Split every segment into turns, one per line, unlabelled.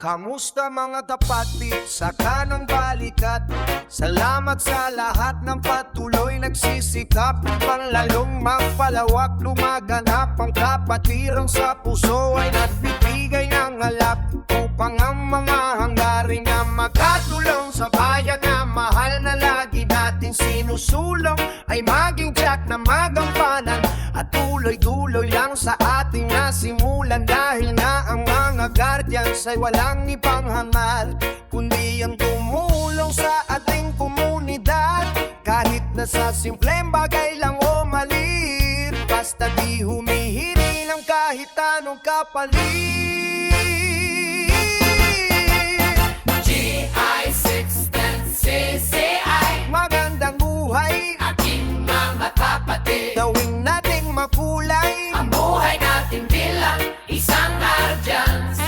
Kamusta mga kapatid sa kanang balikat? Salamat sa lahat ng patuloy nagsisikap Panlalong magpalawak, lumaganap ang kapatirang sa puso ay nagbibigay ng alap Upang ang mga hanggaring na magkatulong sa bayan na mahal na lagi natin sinusulong Ay maging tiyak na magampanan at tuloy-tuloy lang sa ating nasimulan Dahil na ang mga guardians ay walang ipanghangal Kundi ang tumulong sa ating komunidad Kahit na sa simpleng bagay lang o maliit Basta di humihingi ng kahit anong kapalit
GI610CCI
Magandang buhay,
ating mga kapatid
gawing nating makulay
Ang buhay natin bilang isang guardians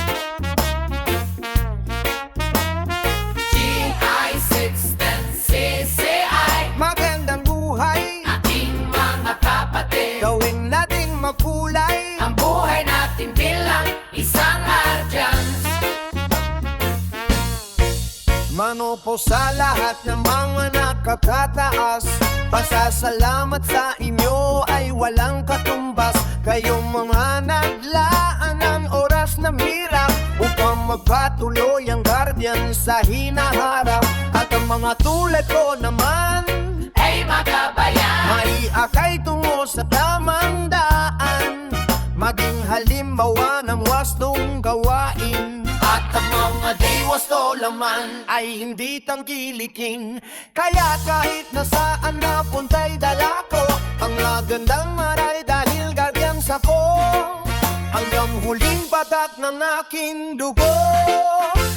GI610CCI
Magandang buhay,
ating mga kapatid
gawing nating makulay
Ang buhay natin bilang isang guardians
Mano po sa lahat ng mga nakakataas Pasasalamat sa inyo ay walang katumbas Kayong mga naglaan ng oras na hirap Upang magpatuloy ang guardian sa hinaharap At ang mga tulad ko naman
ay magabayan
Maiakay tungo sa tamang daan Maging halimbawa ng wastong gawain
At ang mga di wasto laman
ay hindi tangkilikin Kaya kahit nasaan napunta'y dala ko Ang magandang maray dahil guardians ako Hanggang huling patak ng aking dugo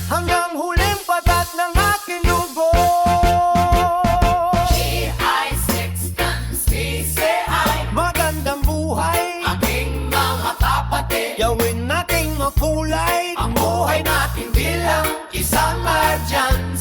Hanggang huling patak ng aking dugo
GI610CCI
Magandang buhay,
ating mga kapatid
gawin nating makulay
Ang buhay natin bilang isang guardians